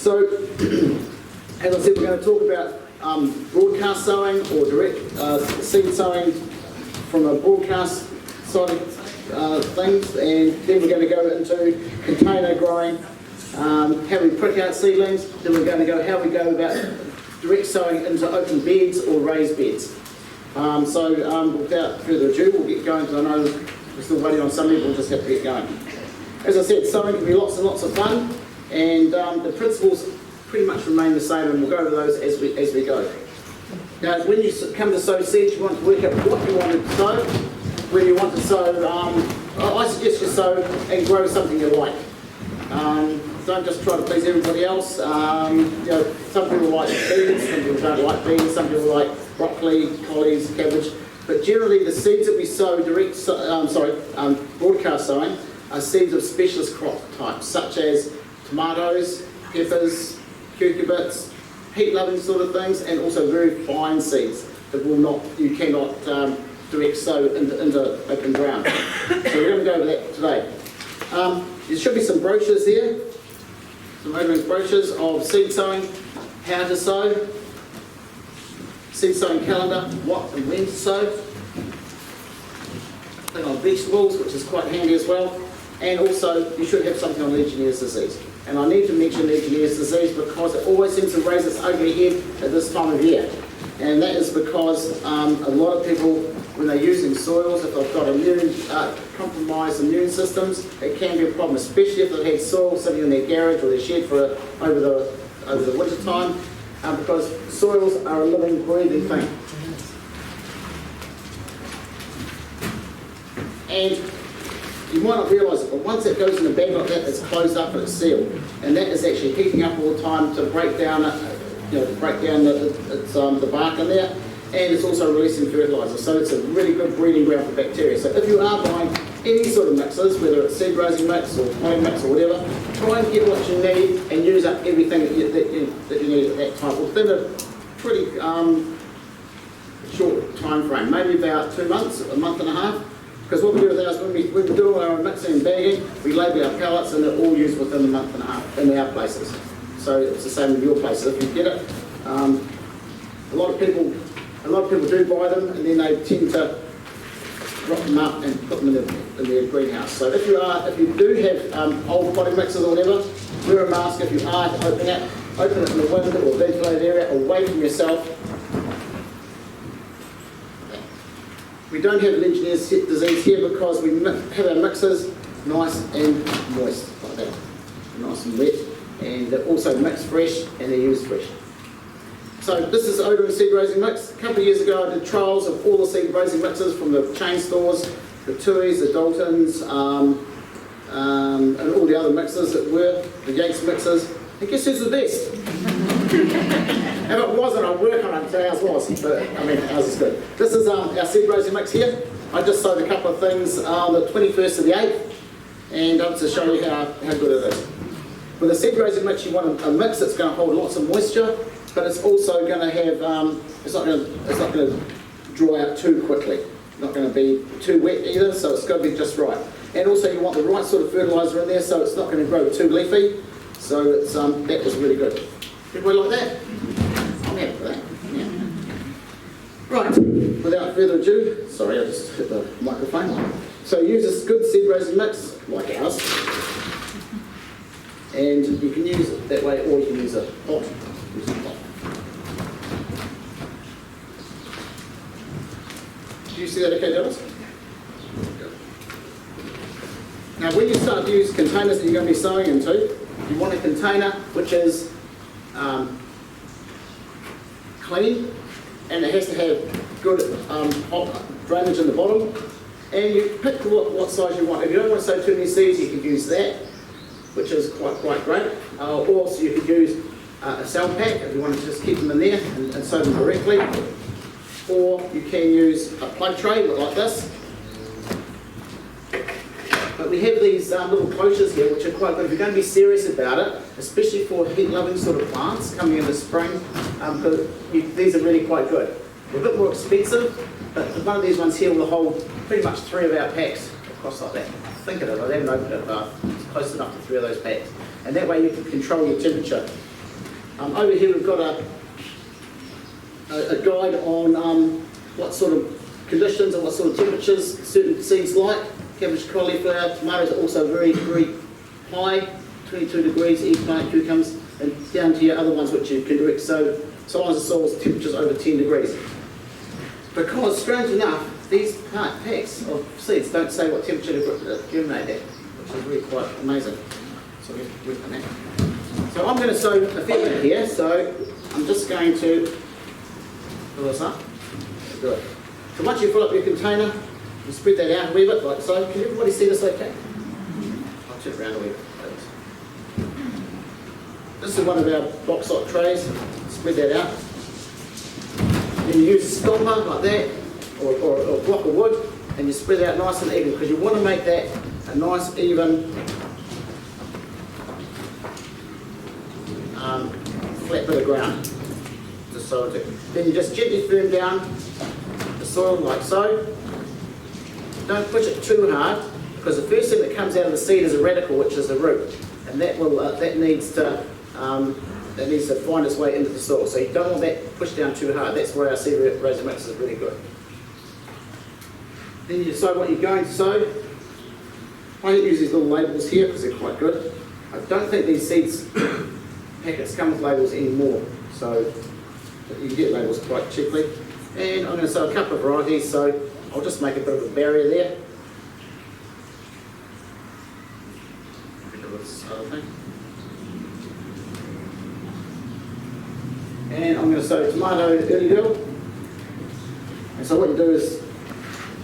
So, as I said, we're going to talk about broadcast sowing or direct seed sowing from a broadcast side of things, and then we're going to go into container growing, how we prick out seedlings, then we're going to go how we go about direct sowing into open beds or raised beds. Without further ado, we'll get going, because I know we're still waiting on some people, we'll just have to get going. As I said, sowing can be lots and lots of fun, and the principles pretty much remain the same, and we'll go over those as we go. Now, when you come to sow seeds, you want to work out what you want to sow. When you want to sow, I suggest you sow and grow something you like. Don't just try to please everybody else. Some people like beans, some people don't like beans, some people like broccoli, collies, cabbage. But generally, the seeds that we sow broadcast sowing are seeds of specialist crop types, such as tomatoes, peppers, cucurbits, heat-loving sort of things, and also very fine seeds that you cannot direct sow into open ground. So we're going to go over that today. There should be some brochures here, some Odering brochures of seed sowing, how to sow, seed sowing calendar, what and when to sow, thing on vegetables, which is quite handy as well, and also you should have something on Legionnaire's disease. And I need to mention Legionnaire's disease because it always seems to raise its ugly head at this time of year. And that is because a lot of people, when they're using soils, if they've got compromised immune systems, it can be a problem, especially if they've had soil sitting in their garage or their shed over the winter time, because soils are a living, breathing thing. And you might not realise it, but once it goes in a bag like that, it's closed up and it's sealed, and that is actually heating up all the time to break down the bark in there, and it's also releasing fertiliser. So it's a really good breeding ground for bacteria. So if you are buying any sort of mixes, whether it's seed raising mix or potting mix or whatever, try and get what you need and use up everything that you need at that time within a pretty short time frame, maybe about 2 months, a month and a half. Because what we do with ours, when we do our mixing and bagging, we label our pallets, and they're all used within a month and a half in our places. So it's the same with your places. If you get it, a lot of people do buy them, and then they tend to drop them up and put them in their greenhouse. So if you do have old potting mixes or whatever, wear a mask if you are to open it in the wind or ventilated area, away from yourself. We don't have Legionnaire's disease here because we have our mixers nice and moist, like that, nice and wet, and they're also mixed fresh and they're used fresh. So this is Odering seed raising mix. A couple of years ago I did trials of all the seed raising mixes from the chain stores, the Tui's, the Daltons, and all the other mixes that were, the Yates mixes. And guess who's the best? If it wasn't, I'd work on it until ours was, but I mean, ours is good. This is our seed raising mix here. I just sowed a couple of things on the 21st of the 8th, and to show you how good it is. With a seed raising mix, you want a mix that's going to hold lots of moisture, but it's also going to have, it's not going to draw out too quickly. It's not going to be too wet either, so it's got to be just right. And also you want the right sort of fertiliser in there, so it's not going to grow too leafy. So it's, that was really good. Everybody like that? I'm happy with that. Yeah. Right, without further ado, sorry, I just hit the microphone. So use this good seed raising mix, like ours, and you can use it that way, or you can use a pot. Do you see that okay, Dallas? Now when you start to use containers that you're going to be sowing into, you want a container which is clean, and it has to have good drainage in the bottom, and you pick what size you want. If you don't want to sow too many seeds, you could use that, which is quite great. Or also you could use a cell pack if you want to just keep them in there and sow them directly, or you can use a plug tray like this. But we have these little cloches here which are quite good if you're going to be serious about it, especially for heat-loving sort of plants coming in the spring, because these are really quite good. They're a bit more expensive, but one of these ones here will hold pretty much 3 of our packs across like that. Think of it, I haven't opened it, but it's close enough to 3 of those packs. And that way you can control your temperature Over here we've got a guide on what sort of conditions and what sort of temperatures certain seeds like. Cabbage, cauliflower, tomatoes are also very, very high, 22 degrees, eggplant, cucumbers, and down to your other ones which you can direct sow size of soils, temperatures over 10 degrees. Because, strange enough, these packs of seeds don't say what temperature to germinate at, which is really quite amazing. So we have to work on that. So I'm going to sow a fair bit here, so I'm just going to fill this up. Do it. So once you fill up your container, you spread that out a wee bit like so. Can everybody see this okay? I'll turn it around a wee bit. This is one of our box-top trays. Spread that out. Then you use a scalper like that, or a block of wood, and you spread it out nice and even, because you want to make that a nice, even, flat bit of ground to sow into. Then you just gently firm down the soil like so. Don't push it too hard, because the first thing that comes out of the seed is a radical, which is the root, and that needs to find its way into the soil. So you don't want that pushed down too hard. That's where our seed raiser mix is really good. Then you decide what you're going to sow. I use these little labels here because they're quite good. I don't think these seeds packets come with labels anymore, so you can get labels quite cheaply. And I'm going to sow a couple of varieties, so I'll just make a bit of a barrier there. And I'm going to sow tomato early girl. And so what you do is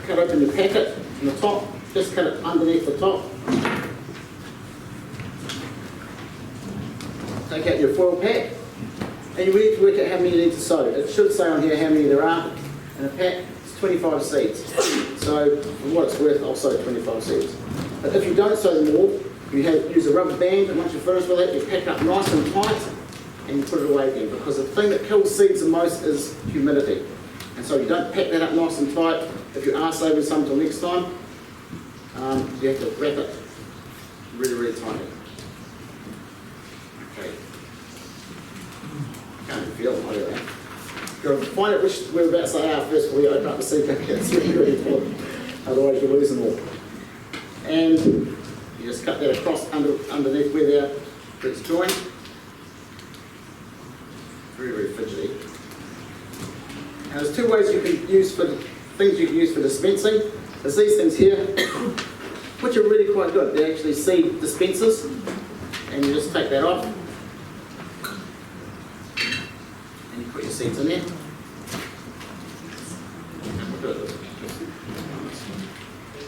cut open your packet from the top, just cut it underneath the top. Take out your foil pack, and you need to work out how many you need to sow. It should say on here how many there are in a pack. It's 25 seeds. So for what it's worth, I'll sow 25 seeds. But if you don't sow them all, use a rubber band, and once you're finished with it, you pack it up nice and tight, and you put it away again, because the thing that kills seeds the most is humidity. And so you don't pack that up nice and tight. If you are saving some till next time, you have to wrap it really, really tightly. Okay. Can't even feel it, I do that. You've got to find out which whereabouts they are first before you open up the seed packet. It's really, really important. Otherwise you'll lose them all. And you just cut that across underneath where it's joined. Very, very fidgety. And there's two ways you can use for dispensing. There's these things here, which are really quite good. They're actually seed dispensers, and you just take that off, and you put your seeds in there.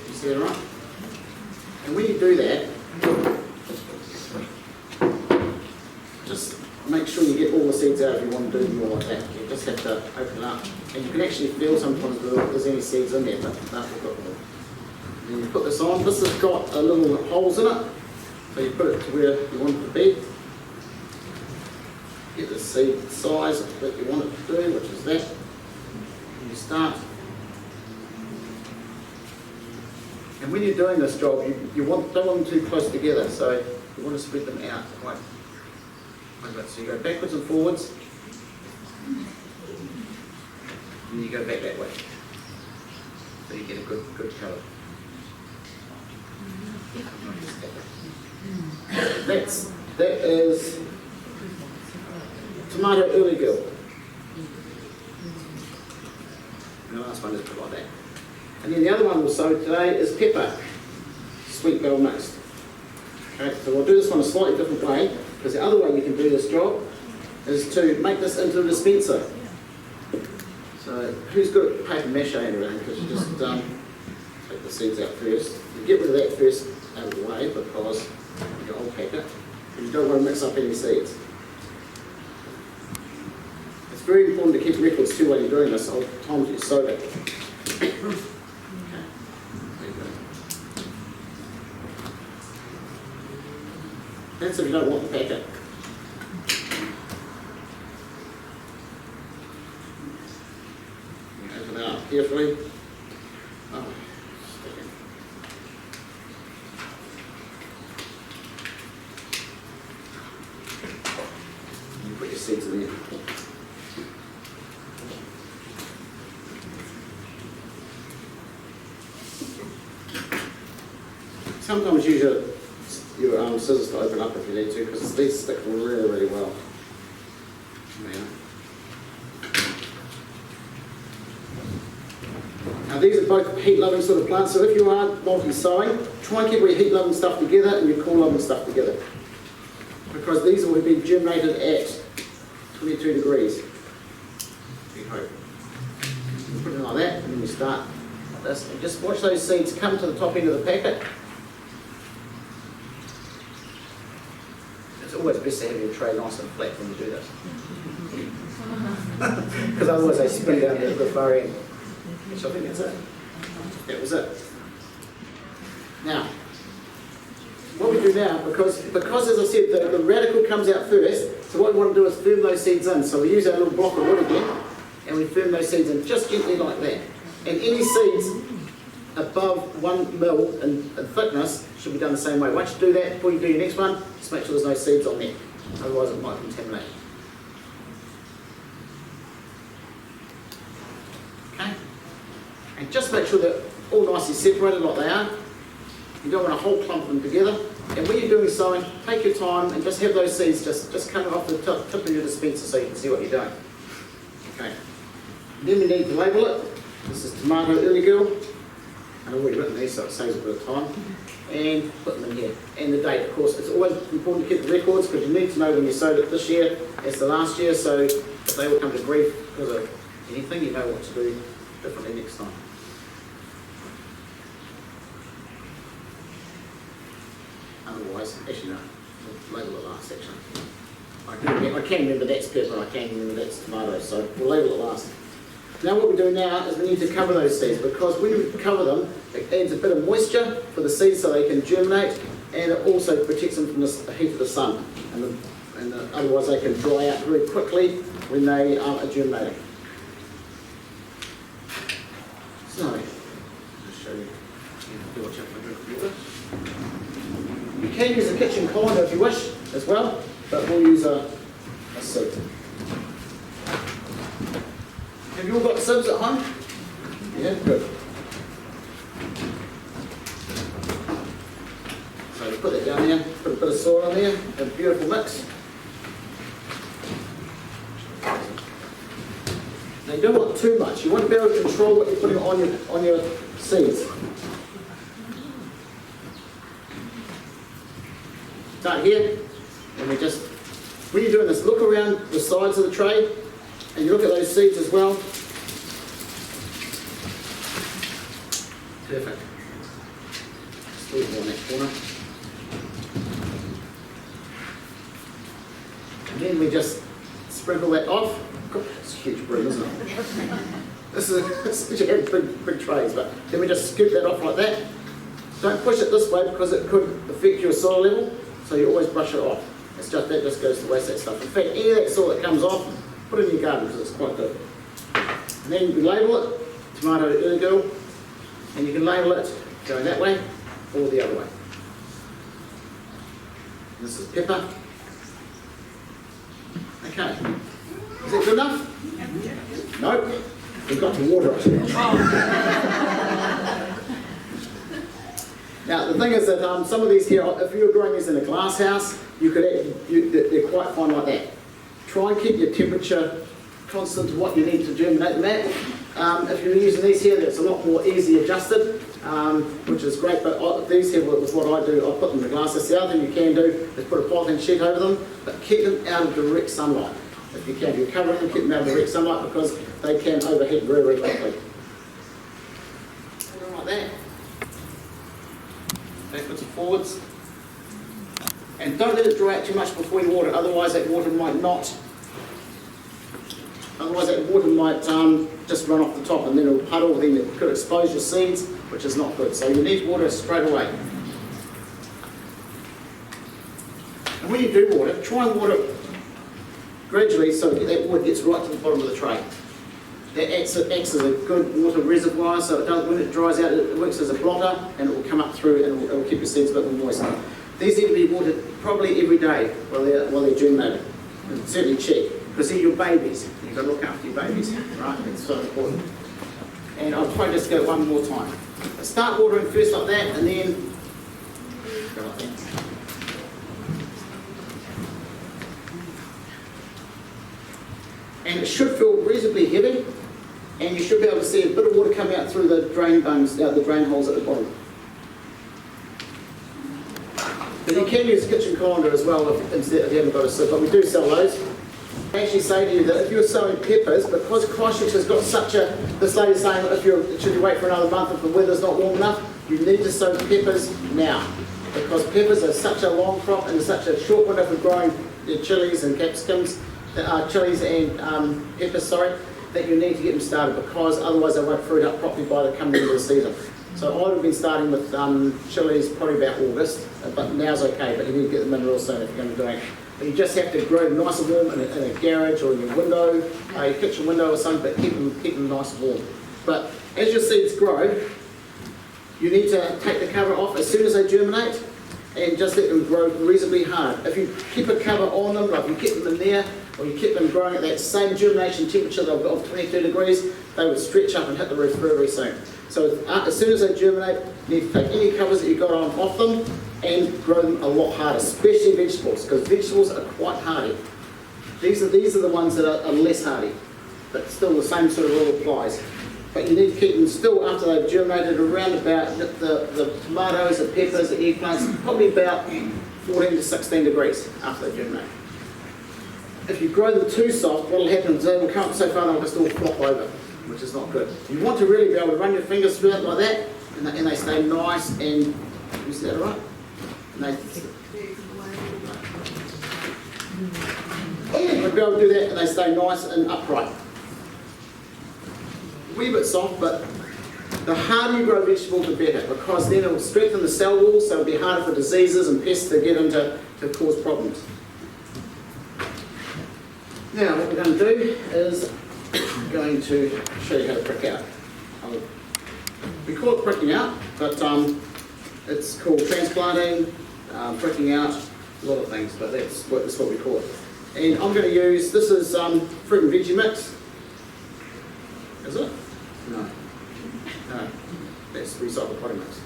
You see that right? And when you do that, just make sure you get all the seeds out if you want to do more like that. You just have to open it up. And you can actually feel sometimes if there's any seeds in there, but no, we've got more. Then you put this on. This has got a little holes in it, so you put it to where you want it to be. Get the seed size that you want it to do, which is that. And you start. And when you're doing this job, you don't want them too close together, so you want to spread them out quite a bit. So you go backwards and forwards, and you go back that way, so you get a good colour. That is tomato early girl. And the last one is put like that. And then the other one we'll sow today is pepper, sweet bell mixed. Okay, so we'll do this one a slightly different way, because the other way you can do this job is to make this into a dispenser. So who's got paper mache and everything? Because you just take the seeds out first. You get rid of that first out of the way, because your old packet, and you don't want to mix up any seeds. It's very important to keep records too while you're doing this, all the times you sow it. That's if you don't want the packet. You open it up carefully. Oh, you put your seeds in there. Sometimes use your scissors to open up if you need to, because these stick really, really well. Now these are both heat-loving sort of plants, so if you are multi-sowing, try and keep your heat-loving stuff together and your cool-loving stuff together. Because these will be germinated at 22 degrees. We hope. You put it like that, and then you start like this. And just watch those seeds come to the top end of the packet. It's always best to have your tray nice and flat when you do this. Because otherwise they spin down the far end. So I think that's it. That was it. Now, what we do now, because as I said, the radical comes out first, so what we want to do is firm those seeds in. So we use our little block of wood again, and we firm those seeds in just gently like that. And any seeds above 1 mil in thickness should be done the same way. Once you do that, before you do your next one, just make sure there's no seeds on there. Otherwise it might contaminate. Okay? And just make sure they're all nicely separated like they are. You don't want a whole clump of them together. And when you're doing sowing, take your time and just have those seeds just coming off the tip of your dispenser so you can see what you're doing. Okay. Then we need to label it. This is tomato early girl. I've already written these so it saves a bit of time. And put them in here. And the date, of course. It's always important to keep the records because you need to know when you sowed it this year as the last year, so if they will come to grief because of anything, you know what to do differently next time. Otherwise, actually no, we'll label it last actually. I can remember that's pepper and I can remember that's tomato, so we'll label it last. Now what we do now is we need to cover those seeds, because when we cover them, it adds a bit of moisture for the seeds so they can germinate, and it also protects them from the heat of the sun, and otherwise they can dry out very quickly when they are germinating. So, I'll just show you. Watch out for my water. You can use a kitchen colander if you wish as well, but we'll use a sieve. Have you all got sieves at home? Yeah, good. So you put that down there, put a bit of soil on there, a beautiful mix. Now you don't want too much. You want to be able to control what you're putting on your seeds. Start here, and we just, when you're doing this, look around the sides of the tray, and you look at those seeds as well. Perfect. Just leave it on that corner. And then we just sprinkle that off. God, that's a huge broom, isn't it? This is big trays, but then we just scoop that off like that. Don't push it this way because it could affect your soil level, so you always brush it off. It's just that just goes to waste that stuff. In fact, any of that soil that comes off, put it in your garden because it's quite good. And then you label it, tomato early girl, and you can label it going that way or the other way. And this is pepper. Okay. Is that good enough? Nope. We've got to water it. Now the thing is that some of these here, if you were growing these in a glass house, they're quite fine like that. Try and keep your temperature constant to what you need to germinate them at. If you're using these here, that's a lot more easy adjusted, which is great, but these here, with what I do, I put them in the glass. That's the other thing you can do, is put a polythene sheet over them, but keep them out of direct sunlight. If you can, you're covering them, keep them out of direct sunlight because they can overheat very, very quickly. Like that. Backwards and forwards. And don't let it dry out too much before you water, otherwise that water might just run off the top and then it'll puddle, then it could expose your seeds, which is not good. So you need to water straight away. And when you do water, try and water gradually so that water gets right to the bottom of the tray. That acts as a good water reservoir, so when it dries out, it works as a blotter and it will come up through and it will keep your seeds a bit more moist. These need to be watered probably every day while they're germinating. And certainly check, because they're your babies. You've got to look after your babies, right? It's so important. And I'll try just go one more time. Start watering first like that, and then go like that. And it should feel reasonably heavy, and you should be able to see a bit of water come out through the drain bungs, the drain holes at the bottom. But you can use a kitchen colander as well if you haven't got a sieve, but we do sell those. I actually say to you that if you're sowing peppers, because Christchurch has got such a, this lady's saying should you wait for another month if the weather's not warm enough, you need to sow peppers now. Because peppers are such a long crop and such a short window for growing chilies and capsicums, chilies and peppers, that you need to get them started, because otherwise they won't fruit up properly by the coming into the season. So I would have been starting with chilies probably about August, but now's okay, but you need to get them in real soon if you're going to be doing it. But you just have to grow them nice and warm in a garage or in your window, your kitchen window or something, but keep them nice and warm. But as your seeds grow, you need to take the cover off as soon as they germinate and just let them grow reasonably hard. If you keep a cover on them, like you keep them in there, or you keep them growing at that same germination temperature of 22 degrees, they would stretch up and hit the roof very, very soon. So as soon as they germinate, you need to take any covers that you've got on off them and grow them a lot harder, especially vegetables, because vegetables are quite hardy. These are the ones that are less hardy, but still the same sort of rule applies. But you need to keep them still after they've germinated around about the tomatoes, the peppers, the eggplants, probably about 14 to 16 degrees after they germinate. If you grow them too soft, what will happen is they will come up so far they'll just all flop over, which is not good. You want to really be able to run your fingers through it like that, and they stay nice and, is that all right? And you'll be able to do that and they stay nice and upright. A wee bit soft, but the harder you grow vegetables, the better, because then it will strengthen the cell walls, so it'll be harder for diseases and pests to get into to cause problems. Now, what we're going to do is going to show you how to prick out. We call it pricking out, but it's called transplanting, pricking out, a lot of things, but that's what we call it. And I'm going to use, this is fruit and veggie mix. Is it? No. No, that's recycled potting mix.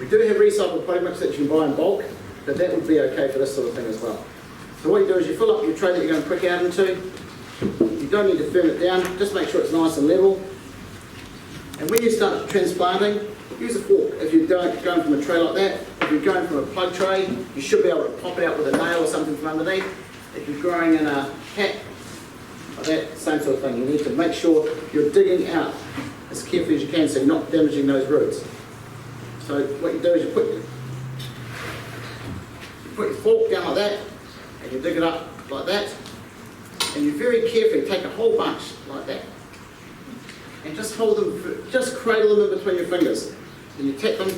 We do have recycled potting mix that you can buy in bulk, but that would be okay for this sort of thing as well. So what you do is you fill up your tray that you're going to prick out into. You don't need to firm it down, just make sure it's nice and level. And when you start transplanting, use a fork. If you're going from a tray like that, if you're going from a plug tray, you should be able to pop it out with a nail or something from underneath. If you're growing in a hat, like that, same sort of thing. You need to make sure you're digging out as carefully as you can so you're not damaging those roots. So what you do is you put your fork down like that, and you dig it up like that, and you very carefully take a whole bunch like that, and just hold them, just cradle them in between your fingers, and you tap them.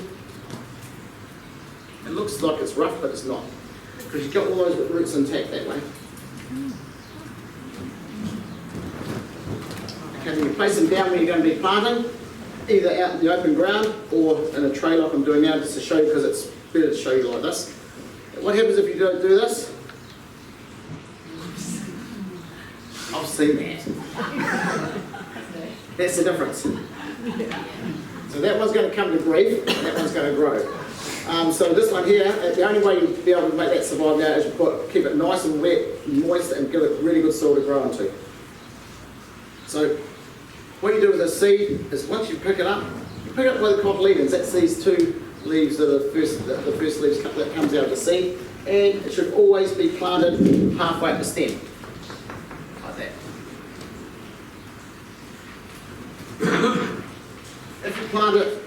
It looks like it's rough, but it's not, because you've got all those roots intact that way. Okay, then you place them down where you're going to be planting, either out in the open ground or in a tray like I'm doing now, just to show you, because it's better to show you like this. What happens if you don't do this? I've seen that. That's the difference. So that one's going to come to grief, and that one's going to grow. So this one here, the only way you'll be able to make that survive now is you keep it nice and wet, moist, and give it really good soil to grow into. So what you do with the seed is once you pick it up, you pick it up by the cotyledons. That's these two leaves that are the first leaves that comes out of the seed, and it should always be planted halfway up the stem. If you plant it,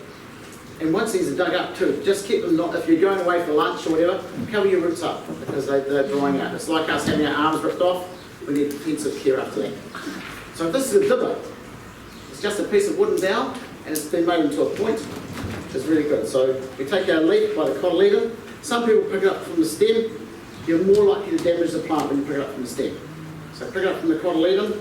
and once these are dug up too, just keep them not, if you're going away for lunch or whatever, cover your roots up, because they're drying out. It's like us having our arms ripped off, we need intensive care after that. So if this is a dibber, it's just a piece of wooden dowel, and it's been made into a point, which is really good. So we take our leaf by the cotyledon. Some people pick it up from the stem. You're more likely to damage the plant when you pick it up from the stem. So pick it up from the cotyledon.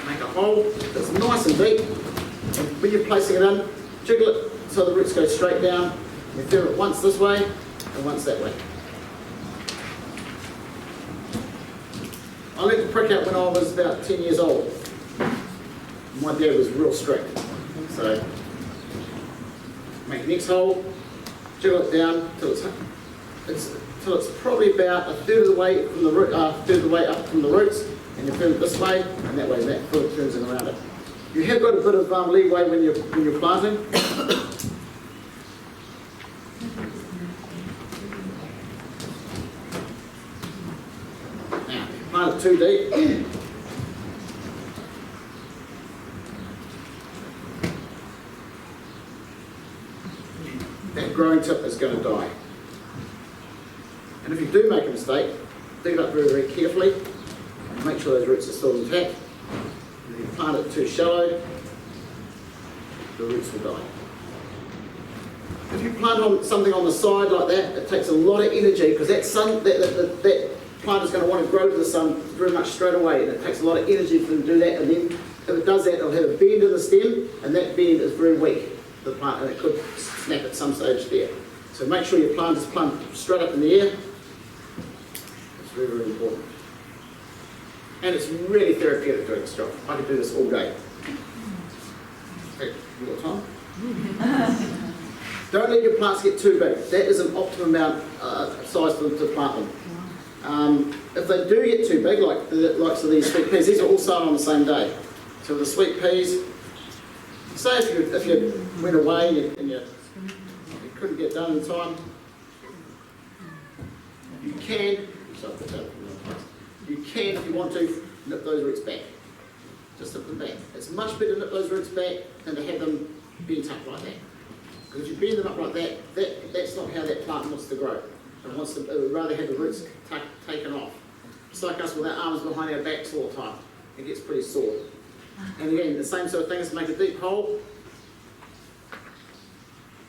Make a hole that's nice and deep, and when you're placing it in, jiggle it so the roots go straight down. You fill it once this way, and once that way. I learned to prick out when I was about 10 years old. My dad was real strict. So, make the next hole, jiggle it down till it's probably about a third of the way from the root, third of the way up from the roots, and you turn it this way, and that way that foot turns in around it. You have got a bit of leeway when you're planting. Now, plant it too deep. That growing tip is going to die. And if you do make a mistake, dig it up very, very carefully and make sure those roots are still intact. And if you plant it too shallow, the roots will die. If you plant something on the side like that, it takes a lot of energy because that plant is going to want to grow to the sun very much straight away, and it takes a lot of energy for them to do that. And then if it does that, it'll have a bend in the stem, and that bend is very weak, the plant, and it could snap at some stage there. So make sure your plant is planted straight up in the air. It's very, very important. And it's really therapeutic doing this job. I could do this all day. Take a little time. Don't let your plants get too big. That is an optimum amount of size for them to plant them. If they do get too big, like the likes of these sweet peas, these are all sown on the same day. So the sweet peas, say if you went away and you couldn't get done in time, you can, if you want to, nip those roots back. Just nip them back. It's much better to nip those roots back than to have them bent up like that. Because if you bend them up like that, that's not how that plant wants to grow. It would rather have the roots taken off. It's like us with our arms behind our backs all the time. It gets pretty sore. And again, the same sort of thing is make a deep hole,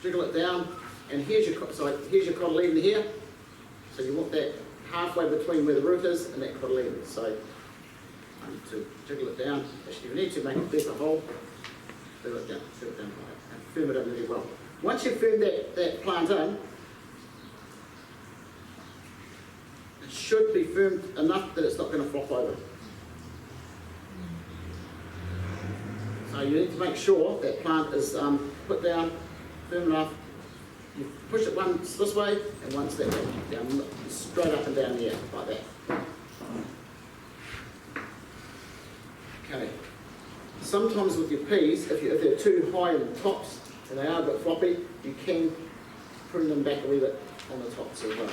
jiggle it down, and here's your cotyledon here. So you want that halfway between where the root is and that cotyledon. So I need to jiggle it down. Actually, if you need to make a deeper hole, do it down and firm it up really well. Once you've firmed that plant in, it should be firmed enough that it's not going to flop over. So you need to make sure that plant is put down firm enough. You push it once this way and once that way, down, straight up and down the air, like that. Okay. Sometimes with your peas, if they're too high in the tops and they are a bit floppy, you can prune them back a wee bit on the tops as well.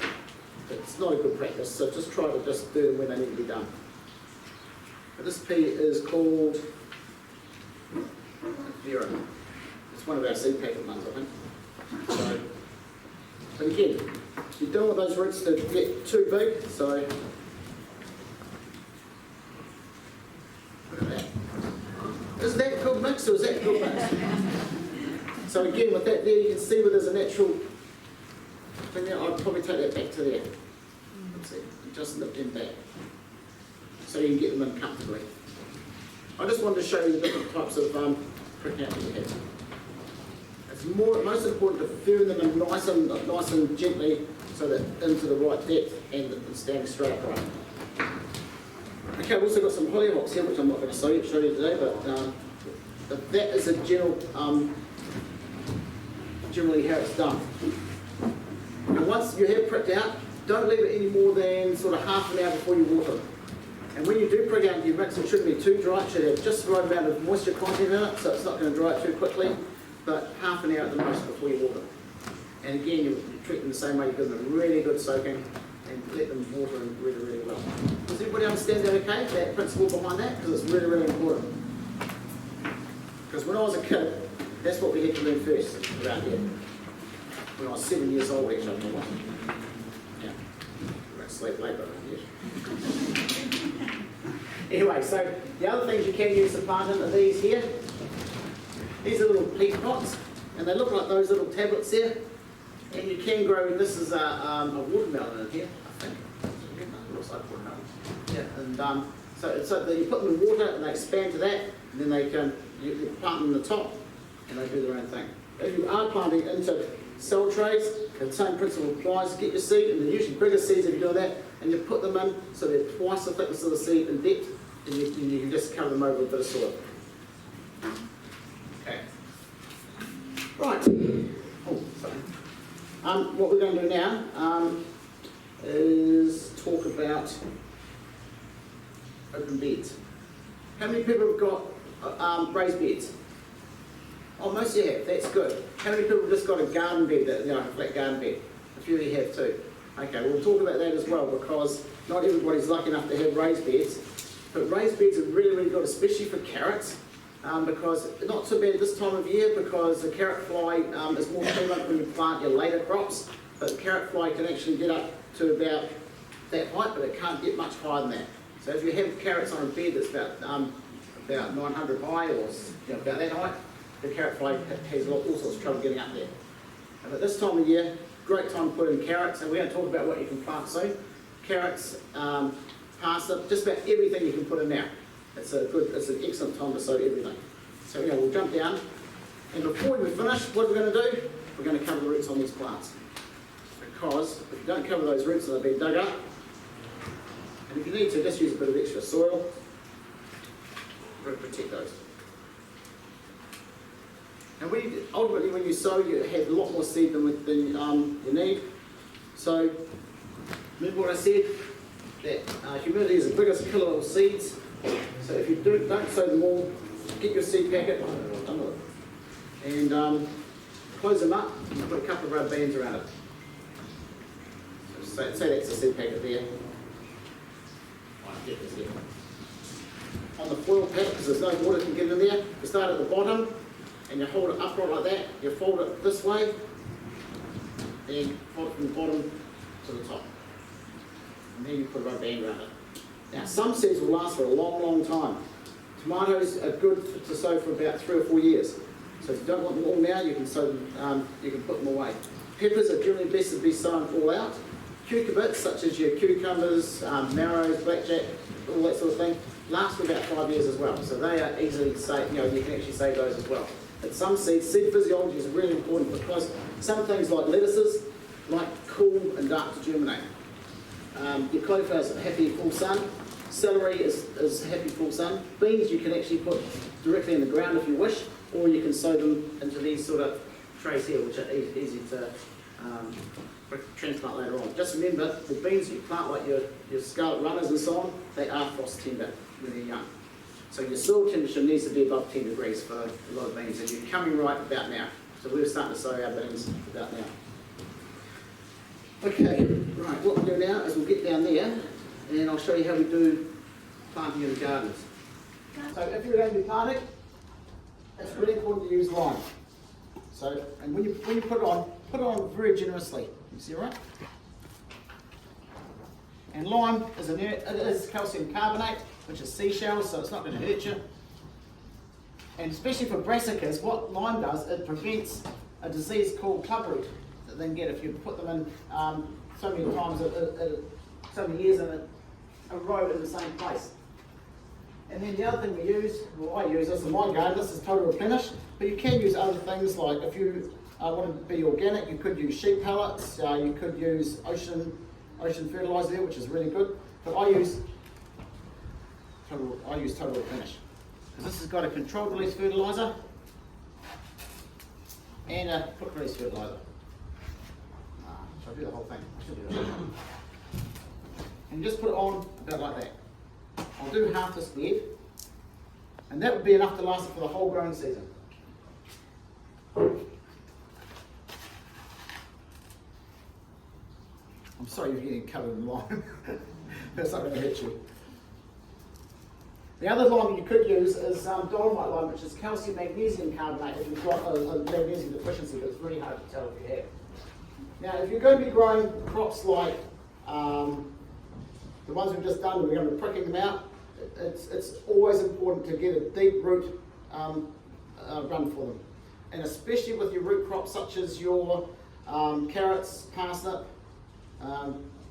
But it's not a good practice, so just try to just do them when they need to be done. But this pea is called Vera. It's one of our seed packet ones, I think. So, but again, you don't want those roots to get too big, so look at that. Is that good mix or is that good mix? So again, with that there, you can see where there's a natural thing there. I'd probably take that back to there. Let's see, just nip them back, so you can get them in comfortably. I just wanted to show you the different types of pricking out that you have. It's most important to firm them in nice and gently, so that into the right depth and standing straight upright. Okay, I've also got some hollyhocks here, which I'm not going to show you today, but that is a generally how it's done. And once you have pricked out, don't leave it any more than sort of half an hour before you water. And when you do prick out your mix, it shouldn't be too dry. It should have just the right amount of moisture content in it, so it's not going to dry out too quickly, but half an hour at the most before you water. And again, you treat them the same way. You give them a really good soaking and let them water them really, really well. Does everybody understand that okay, that principle behind that? Because it's really, really important. Because when I was a kid, that's what we had to learn first around here. When I was 7 years old, actually, I was yeah, I went to sleep late, but yeah. Anyway, so the other things you can use to plant in are these here. These are little peat pots, and they look like those little tablets there. And you can grow, and this is a watermelon in here, I think. It looks like watermelon. Yeah, and so you put them in water and they expand to that, and then you plant them in the top, and they do their own thing. If you are planting into cell trays, the same principle applies. Get your seed, and they're usually bigger seeds if you do that, and you put them in so they're twice the thickness of the seed in depth, and you can just cover them over with a bit of soil. Okay. Right. Oh, sorry. What we're going to do now is talk about open beds. How many people have got raised beds? Oh, most of you have. That's good. How many people have just got a garden bed, a flat garden bed? A few of you have too. Okay, we'll talk about that as well, because not everybody's lucky enough to have raised beds. But raised beds are really, really good, especially for carrots, because not so bad this time of year, because the carrot fly is more prevalent when you plant your later crops. But the carrot fly can actually get up to about that height, but it can't get much higher than that. So if you have carrots on a bed that's about 900 high, or about that height, the carrot fly has all sorts of trouble getting up there. But this time of year, great time to put in carrots, and we're going to talk about what you can plant soon. Carrots, parsnip, just about everything you can put in now. It's an excellent time to sow everything. So we'll jump down, and before we finish, what we're going to do, we're going to cover the roots on these plants. Because if you don't cover those roots, they'll be dug up. And if you need to, just use a bit of extra soil to protect those. And ultimately, when you sow, you have a lot more seed than you need. So, remember what I said? That humidity is the biggest killer of seeds. So if you don't sow them all, get your seed packet and close them up and put a couple of rubber bands around it. So say that's the seed packet there. Get this here. On the foil packet, because there's no water can get in there, you start at the bottom and you hold it upright like that. You fold it this way and fold it from the bottom to the top. And then you put a rubber band around it. Now some seeds will last for a long, long time. Tomatoes are good to sow for about 3 or 4 years. So if you don't want them all now, you can sow them. You can put them away. Peppers are generally best to be sown all out. Cucurbits, such as your cucumbers, marrows, blackjack, all that sort of thing, last for about 5 years as well. So they are easily saved. You can actually save those as well. But some seeds, seed physiology is really important, because some things like lettuces like cool and dark to germinate. Your cauliflower is happy full sun. Celery is happy full sun. Beans you can actually put directly in the ground if you wish, or you can sow them into these sort of trays here, which are easy to transplant later on. Just remember, the beans you plant, like your scarlet runners and so on, they are frost tender when they're young. So your soil temperature needs to be above 10 degrees for a lot of beans, and you're coming right about now. So we're starting to sow our beans about now. Okay, right, what we'll do now is we'll get down there, and I'll show you how we do planting in the gardens. So if you're going to be planting, it's really important to use lime. So, and when you put it on very generously. You see, right? And lime is it is calcium carbonate, which is seashells, so it's not going to hurt you. And especially for brassicas, what lime does, it prevents a disease called clubroot that they can get if you put them in so many times, so many years in a row in the same place. And then the other thing we use, well I use this in my garden, this is Total Replenish, but you can use other things like if you want to be organic, you could use sheep pellets, you could use ocean fertiliser there, which is really good. But I use Total Replenish. Because this has got a controlled release fertiliser and a quick release fertiliser. Should I do the whole thing? I should do that. And you just put it on about like that. I'll do half this bed, and that would be enough to last it for the whole growing season. I'm sorry you're getting covered in lime. That's not going to hurt you. The other lime you could use is dolomite lime, which is calcium magnesium carbonate if you've got a magnesium deficiency, but it's really hard to tell if you have. Now, if you're going to be growing crops like the ones we've just done, we're going to be pricking them out, it's always important to get a deep root run for them. And especially with your root crops such as your carrots, parsnip,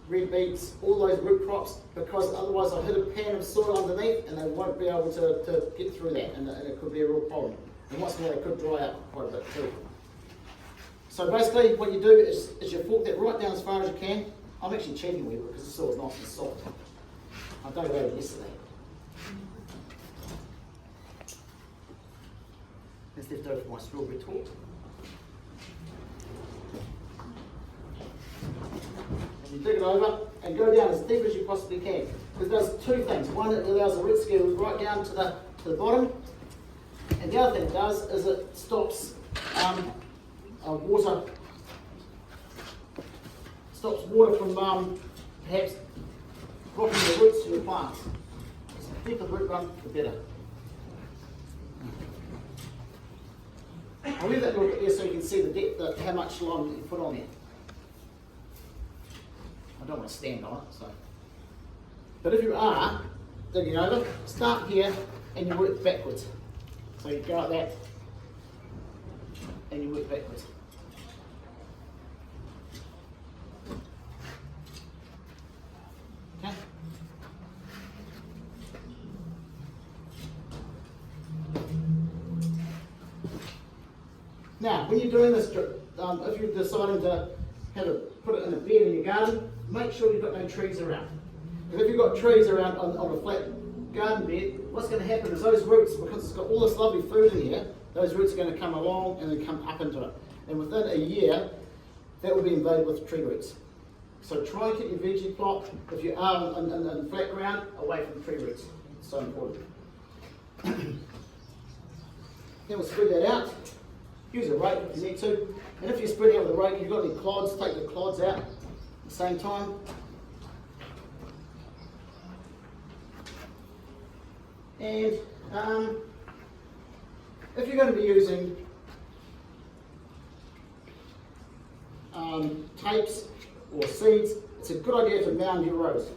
red beets, all those root crops, because otherwise they'll hit a pan of soil underneath and they won't be able to get through that, and it could be a real problem. And what's more, they could dry out quite a bit too. So basically what you do is you fork that right down as far as you can. I'm actually cheating with it because the soil's nice and soft. I dug it over yesterday. Let's left over for my strawberry torte. And you dig it over and go down as deep as you possibly can. Because it does two things. One, it allows the roots to get right down to the bottom. And the other thing it does is it stops water from perhaps blocking the roots to your plants. So the deeper the root run, the better. I'll leave that a little bit there so you can see the depth, how much lime that you put on there. I don't want to stand on it, so. But if you are digging over, start here and you work backwards. So you go like that and you work backwards. Okay? Now, when you're doing this, if you're deciding to put it in a bed in your garden, make sure you've got no trees around. Because if you've got trees around on a flat garden bed, what's going to happen is those roots, because it's got all this lovely food in here, those roots are going to come along and then come up into it. And within a year, that will be invaded with tree roots. So try and keep your veggie plot, if you are in flat ground, away from tree roots. It's so important. Then we'll spread that out. Use a rake if you need to. And if you're spreading out with a rake, if you've got any clods, take the clods out at the same time. And if you're going to be using tapes or seeds, it's a good idea to mound your rows.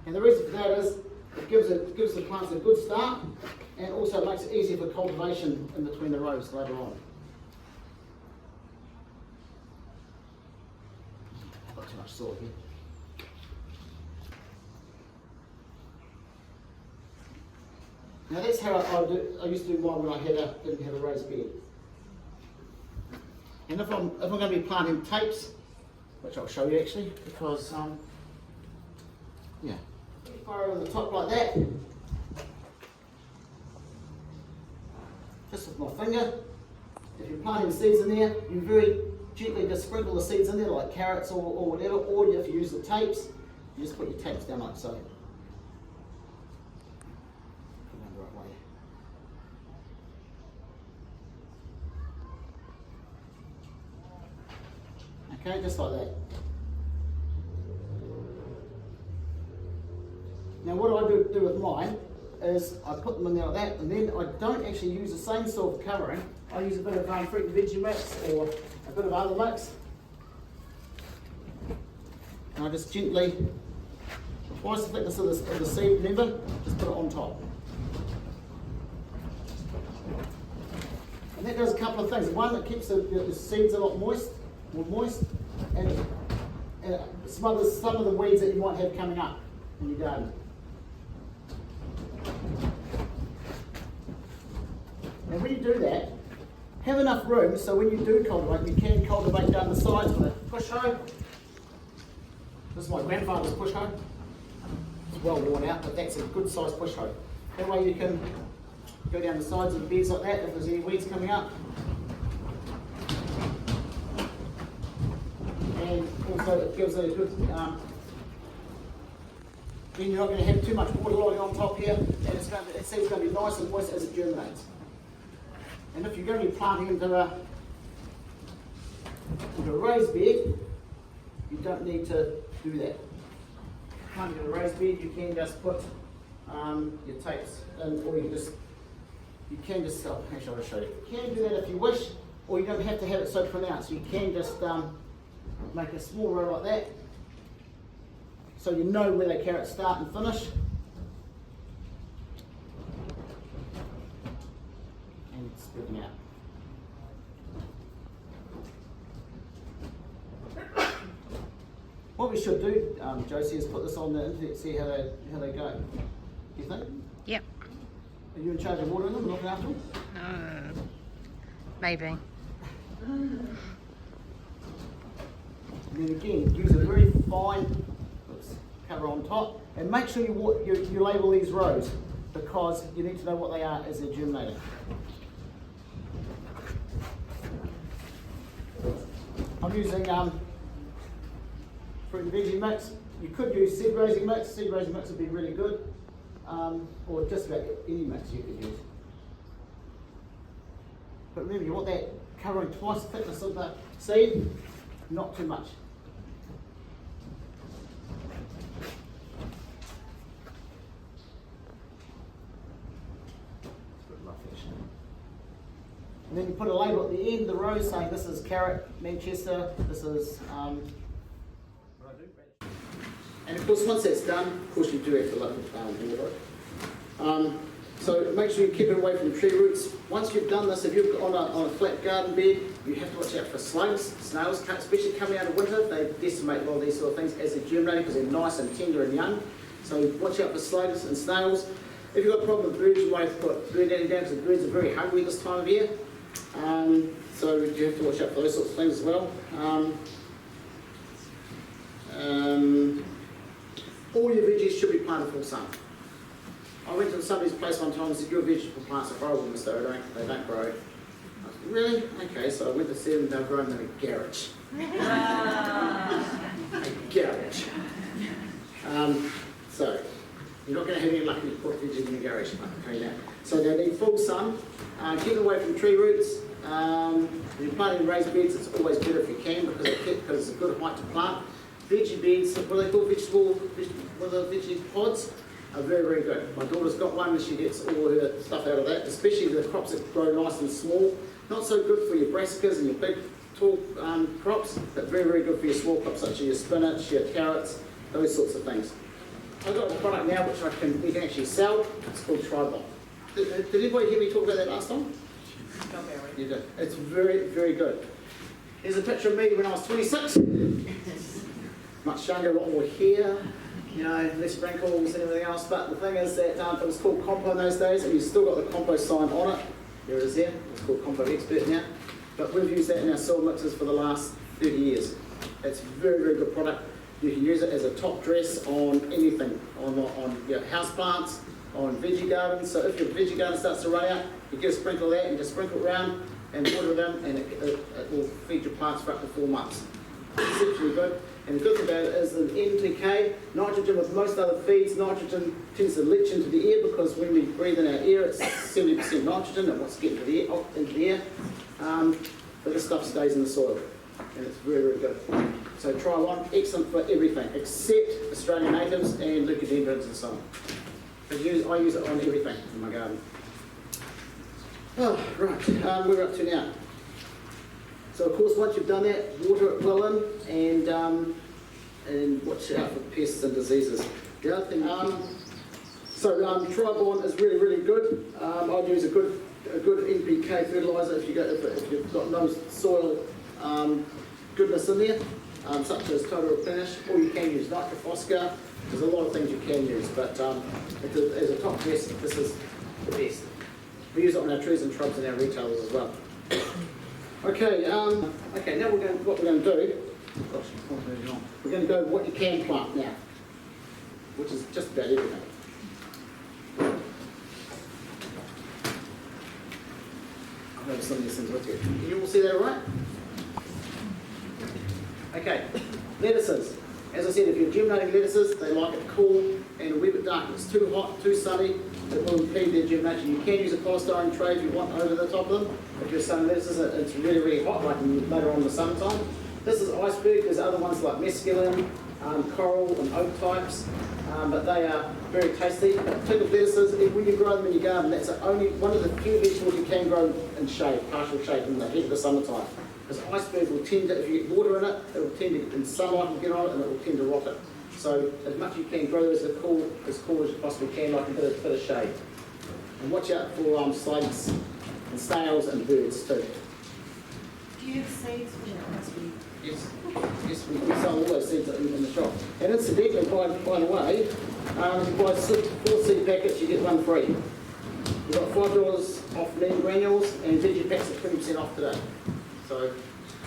And the reason for that is it gives the plants a good start and also makes it easier for cultivation in between the rows later on. I've got too much soil here. Now that's how I used to do mine when I didn't have a raised bed. And if I'm going to be planting tapes, which I'll show you actually, because yeah, fire on the top like that, just with my finger. If you're planting seeds in there, you very gently just sprinkle the seeds in there, like carrots or whatever. Or if you use the tapes, you just put your tapes down like so. Okay, just like that. Now what I do with mine is I put them in there like that, and then I don't actually use the same sort of covering. I use a bit of fruit and veggie mix or a bit of other mix. And I just gently, twice the thickness of the seed, remember, just put it on top. And that does a couple of things. One, it keeps the seeds a lot more moist, and smothers some of the weeds that you might have coming up in your garden. And when you do that, have enough room so when you do cultivate, you can cultivate down the sides with a push hoe. This is my grandfather's push hoe. It's well worn out, but that's a good sized push hoe. That way you can go down the sides of the beds like that if there's any weeds coming up. And also it gives it a good, then you're not going to have too much water lying on top here, and the seed's going to be nice and moist as it germinates. And if you're going to be planting into a raised bed, you don't need to do that. Planting in a raised bed, you can just put your tapes in, or you can just actually I'll show you. You can do that if you wish, or you don't have to have it so pronounced. You can just make a small row like that, so you know where the carrots start and finish. And spread them out. What we should do, Josie, is put this on the internet, see how they go. Do you think? Yep. Are you in charge of watering them and looking after them? Maybe. And then again, use a very fine cover on top, and make sure you label these rows, because you need to know what they are as they're germinating. I'm using fruit and veggie mix. You could use seed raising mix. Seed raising mix would be really good, or just about any mix you could use. But remember, you want that covering twice the thickness of the seed, not too much. And then you put a label at the end of the row saying this is carrot, Manchester, this is and of course once that's done, of course you do have to water it. So make sure you keep it away from tree roots. Once you've done this, if you're on a flat garden bed, you have to watch out for slugs, snails, especially coming out of winter. They decimate a lot of these sort of things as they're germinating because they're nice and tender and young. So watch out for slugs and snails. If you've got a problem with birds, you might have to put bird netting down because the birds are very hungry this time of year. So you have to watch out for those sorts of things as well. All your veggies should be planted full sun. I went to somebody's place one time and said, your vegetable plants are horrible, Mr. Odering, they don't grow. I said, really? Okay, so I went to see them, they were growing in a garage. A garage. So, you're not going to have any luck if you put veggies in the garage, I can tell you that. So they need full sun, keep away from tree roots. If you're planting raised beds, it's always better if you can because it's a good height to plant. Veggie beds, what are they called? Veggie pods are very, very good. My daughter's got one and she gets all her stuff out of that, especially the crops that grow nice and small. Not so good for your brassicas and your big, tall crops, but very, very good for your small crops such as your spinach, your carrots, those sorts of things. I've got a product now which we can actually sell. It's called Tribal. Did anybody hear me talk about that last time? You did. It's very, very good. Here's a picture of me when I was 26. Much younger, a lot more hair, you know, less wrinkles and everything else. But the thing is that it was called Compo in those days, and you've still got the Compo sign on it. There it is there. It's called Compo Expert now. But we've used that in our soil mixes for the last 30 years. It's a very, very good product. You can use it as a top dress on anything, on your house plants, on veggie gardens. So if your veggie garden starts to run out, you get a sprinkle of that and just sprinkle it around and water them, and it will feed your plants for up to 4 months. It's exceptionally good. And the good thing about it is the NPK, nitrogen with most other feeds, nitrogen tends to leach into the air because when we breathe in our air, it's 70% nitrogen and what's getting into the air. But this stuff stays in the soil, and it's very, very good. So try one, excellent for everything except Australian natives and leucodendrons and so on. I use it on everything in my garden. Oh, right, where we're up to now. So of course, once you've done that, water it well in and watch out for pests and diseases. The other thing, Tribon is really, really good. I'd use a good NPK fertiliser if you've got no soil goodness in there, such as Total Replenish, or you can use Nitrofosca. There's a lot of things you can use, but as a top dress, this is the best. We use it on our trees and shrubs and our retailers as well. Okay, now what we're going to do, we're going to go what you can plant now, which is just about everything. I'll have some of these things with you. Can you all see that all right? Okay, lettuces. As I said, if you're germinating lettuces, they like it cool and a wee bit dark. If it's too hot, too sunny, it will impede their germination. You can use a polystyrene tray if you want over the top of them. If you're sowing lettuces, it's really, really hot, like later on in the summertime. This is iceberg. There's other ones like mescaline, coral and oak types, but they are very tasty. Pickled lettuces, when you grow them in your garden, that's only one of the few vegetables you can grow in shade, partial shade, in the heat of the summertime. Because iceberg will tend to, if you get water in it, it will tend to, in sunlight will get on it and it will tend to rot it. So as much as you can grow as cool as you possibly can, like a bit of shade. And watch out for slugs and snails and birds too. Do you have seeds for that iceberg? Yes, we sell all those seeds in the shop. And incidentally, by the way, if you buy 4 seed packets, you get one free. We've got $5 off lean granules, and veggie packs are 20% off today. So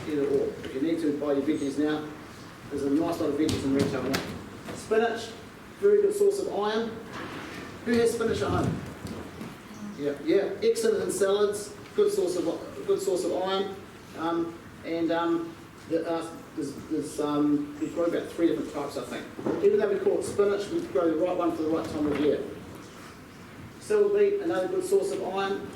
either or. If you need to buy your veggies now, there's a nice lot of veggies in retail now. Spinach, very good source of iron. Who has spinach at home? Yeah, excellent in salads. Good source of iron. We grow about 3 different types, I think. Even though we call it spinach, we grow the right one for the right time of year. Celery beet, another good source of iron.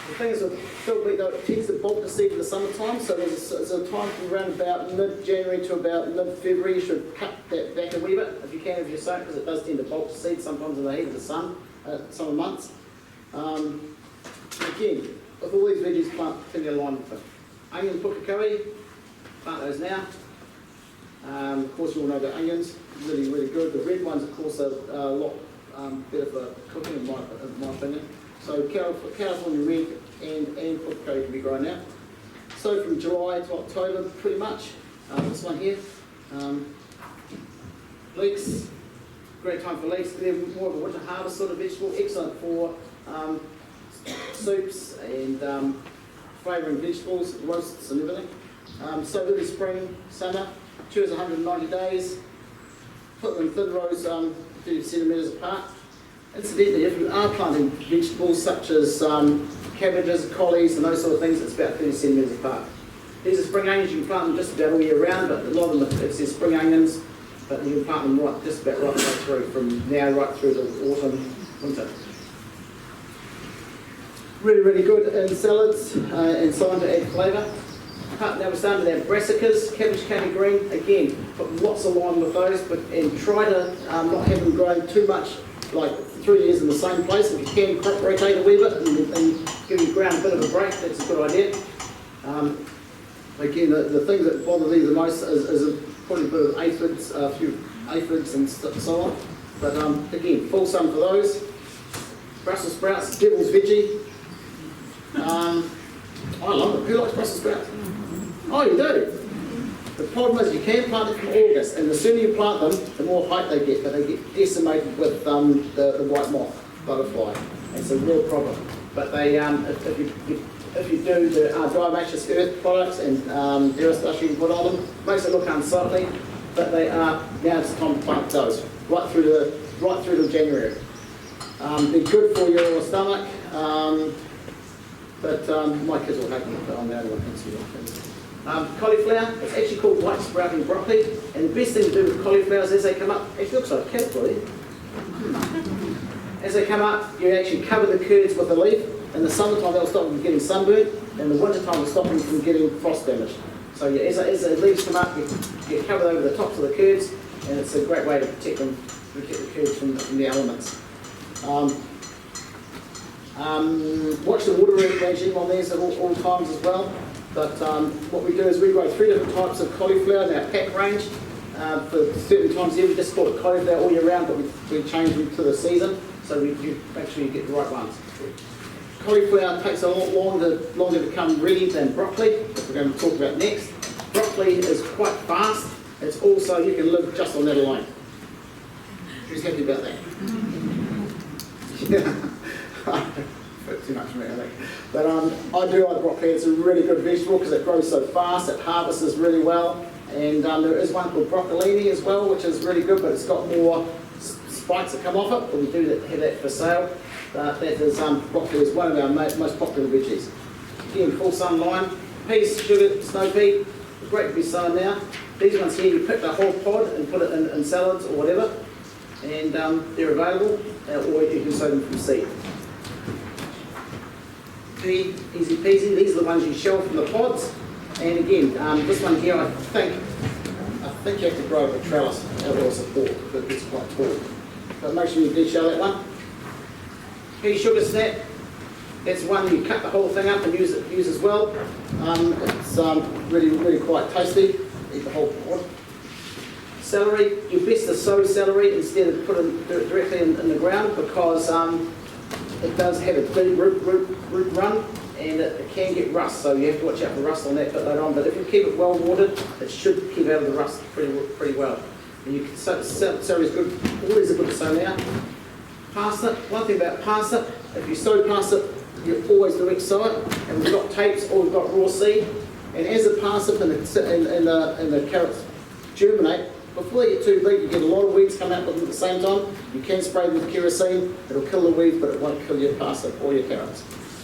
The thing is with field beet, though, it tends to bulk the seed in the summertime, so there's a time from around about mid-January to about mid-February. You should cut that back a wee bit if you can, if you're sowing, because it does tend to bulk the seed sometimes in the heat of the sun, summer months. Again, with all these veggies, plant plenty of lime with them. Onion pukakari, plant those now. Of course, you all know about onions, really, really good. The red ones, of course, are a lot better for cooking, in my opinion. So California red and pukakari can be grown now. So from July to October, pretty much. This one here, leeks, great time for leeks. They're more of a winter harvest sort of vegetable, excellent for soups and flavouring vegetables, roasts and everything. So early spring, summer, choose 190 days, put them in thin rows 30 centimetres apart. Incidentally, if you are planting vegetables such as cabbages, collies and those sort of things, it's about 30 centimetres apart. These are spring onions, you can plant them just about all year round, but a lot of them, it says spring onions, but you can plant them just about right through, from now right through to autumn, winter. Really, really good in salads and so to add flavour. Now we're starting to add brassicas, cabbage candy green. Again, put lots of lime with those, and try to not have them grow too much, like 3 years in the same place. If you can, crop rotate a wee bit and give your ground a bit of a break. That's a good idea. Again, the things that bother these the most is probably a bit of aphids, a few aphids and so on. But again, full sun for those. Brussels sprouts, devil's veggie. I love it. Who likes Brussels sprouts? Oh, you do? The problem is you can plant it from August, and the sooner you plant them, the more height they get, but they get decimated with the white moth butterfly. It's a real problem. But they, if you do the diatomaceous earth products and Aerostush you can put on them, makes it look unsightly, but they are, now it's time to plant those, right through to January. They're good for your stomach. But my kids will hate them, but I'm the only one who can see them. Cauliflower, it's actually called white sprouting broccoli, and the best thing to do with cauliflowers as they come up, it looks like a caterpillar. As they come up, you actually cover the curds with a leaf. In the summertime, they'll stop them from getting sunburned, and in the wintertime, they'll stop them from getting frost damage. So yeah, as the leaves come up, you cover over the tops of the curds, and it's a great way to protect the curds from the elements. Watch the water regime on these at all times as well. But what we do is we grow 3 different types of cauliflower in our pack range. For certain times of year, we just call it cauliflower all year round, but we change them to the season, so you make sure you get the right ones. Cauliflower takes a lot longer to come ready than broccoli, which we're going to talk about next. Broccoli is quite fast. It's also, you can live just on that alone. Who's happy about that? Yeah. Too much for me, I think. But I do like broccoli. It's a really good vegetable because it grows so fast, it harvests really well. And there is one called broccolini as well, which is really good, but it's got more spikes that come off it, but we do have that for sale. That is, broccoli is one of our most popular veggies. Again, full sun lime, peas, sugar, snow pea, great to be sown now. These ones here, you pick the whole pod and put it in salads or whatever, and they're available, or you can sow them from seed. Pea, easy peasy, these are the ones you shell from the pods. And again, this one here, I think you have to grow up a trellis out of support, but it's quite tall. But make sure you de-shell that one. Pea sugar snap, that's one you cut the whole thing up and use as well. It's really, really quite tasty. Eat the whole pod. Celery, you're best to sow celery instead of put it directly in the ground, because it does have a deep root run, and it can get rust, so you have to watch out for rust on that bit later on. But if you keep it well watered, it should keep out of the rust pretty well. And you can celery is good. All these are good to sow now. Parsnip. One thing about parsnip, If you sow parsnip, you always direct sow it, and we've got tapes or we've got raw seed. And as the parsnip and the carrots germinate, before they get too big, you get a lot of weeds come out with them at the same time. You can spray them with kerosene, it'll kill the weeds, but it won't kill your parsnip or your carrots.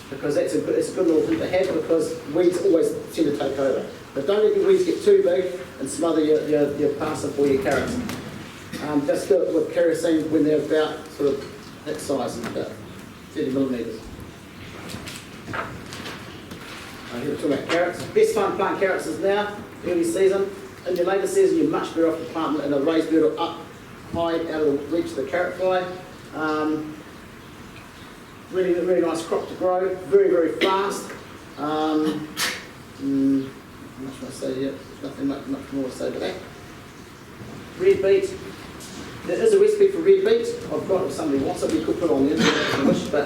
Because it's a good little thing to have, because weeds always tend to take over. But don't let your weeds get too big and smother your parsnip or your carrots. Just do it with kerosene when they're about sort of that size, about 30 millimetres. Here we're talking about carrots. Best time to plant carrots is now, early season. In your later season, you're much better off to plant them in a raised bed or up high out of the reach of the carrot fly. Really nice crop to grow, very fast. How much can I say here? Nothing much more to say about that. Red beet. There is a recipe for red beet. I've got, if somebody wants it, we could put it on the internet if you wish. But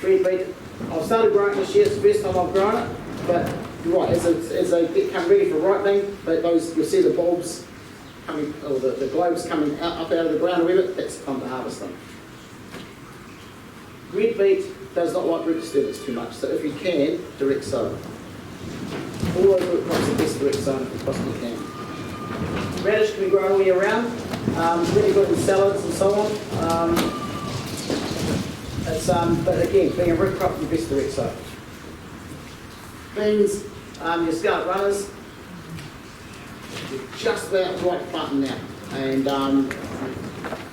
red beet, I've started growing this year. It's the first time I've grown it. But you're right, as they become ready for ripening, you'll see the bulbs coming, or the globes coming up out of the ground a wee bit. That's the time to harvest them. Red beet does not like root disturbance too much, so if you can, direct sow. All those root crops are best direct sown if you possibly can. Radish can be grown all year round, really good in salads and so on. But again, being a root crop, the best direct sow. Beans, your scarlet runners, you're just about right to plant them now. And